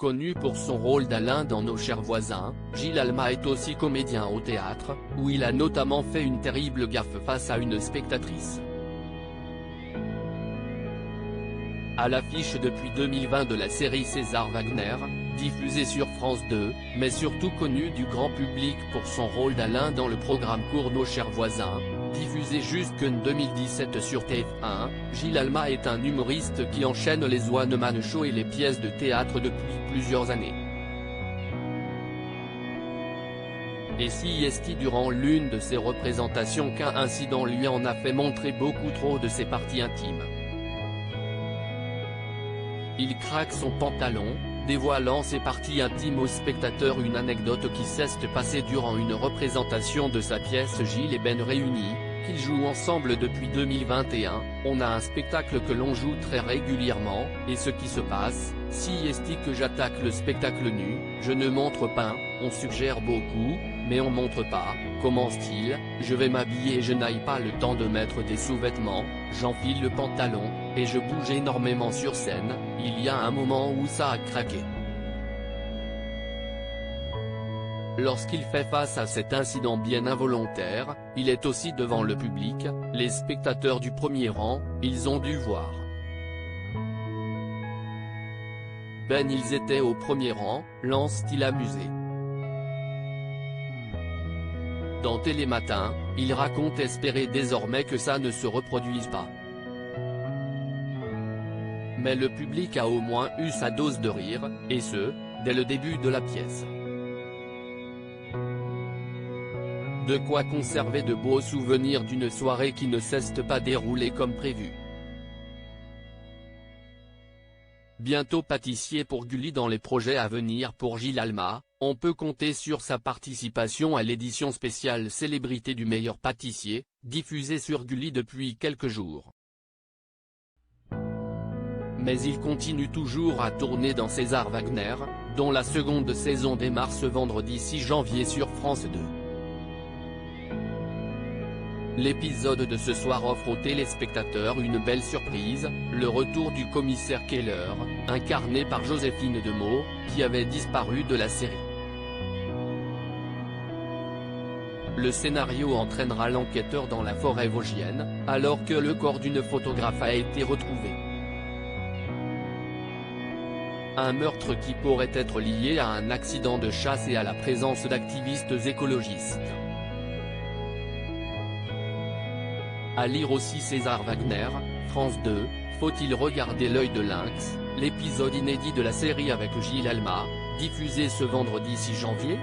connu pour son rôle d'Alain dans Nos chers voisins, Gilles Alma est aussi comédien au théâtre, où il a notamment fait une terrible gaffe face à une spectatrice. À l'affiche depuis 2020 de la série César Wagner, diffusée sur France 2, mais surtout connu du grand public pour son rôle d'Alain dans le programme court Nos chers voisins, diffusé jusqu'en 2017 sur TF1, Gilles Alma est un humoriste qui enchaîne les one-man shows et les pièces de théâtre depuis plusieurs années. Et si est durant l'une de ses représentations qu'un incident lui en a fait montrer beaucoup trop de ses parties intimes. Il craque son pantalon, dévoilant ses parties intimes aux spectateurs. Une anecdote qui s'est passée durant une représentation de sa pièce Gilles et Ben réunis, qu'ils jouent ensemble depuis 2021, on a un spectacle que l'on joue très régulièrement, et ce qui se passe, si est que j'attaque le spectacle nu, je ne montre pas, on suggère beaucoup, mais on montre pas, commence-t-il, je vais m'habiller et je n'aille pas le temps de mettre des sous-vêtements, j'enfile le pantalon, et je bouge énormément sur scène, il y a un moment où ça a craqué. Lorsqu'il fait face à cet incident bien involontaire, il est aussi devant le public, les spectateurs du premier rang, ils ont dû voir. Ben ils étaient au premier rang, lance-t-il amusé. Dans Télématin, il raconte espérer désormais que ça ne se reproduise pas. Mais le public a au moins eu sa dose de rire, et ce, dès le début de la pièce. De quoi conserver de beaux souvenirs d'une soirée qui ne s'est pas déroulée comme prévu. Bientôt pâtissier pour Gulli dans les projets à venir pour Gilles Alma, on peut compter sur sa participation à l'édition spéciale Célébrité du meilleur pâtissier, diffusée sur Gulli depuis quelques jours. Mais il continue toujours à tourner dans César Wagner, dont la seconde saison démarre ce vendredi 6 janvier sur France 2. L'épisode de ce soir offre aux téléspectateurs une belle surprise, le retour du commissaire Keller, incarné par Joséphine Demeaux, qui avait disparu de la série. Le scénario entraînera l'enquêteur dans la forêt vosgienne, alors que le corps d'une photographe a été retrouvé. Un meurtre qui pourrait être lié à un accident de chasse et à la présence d'activistes écologistes. À lire aussi César Wagner, France 2, faut-il regarder l'œil de lynx, l'épisode inédit de la série avec Gilles Alma, diffusé ce vendredi 6 janvier.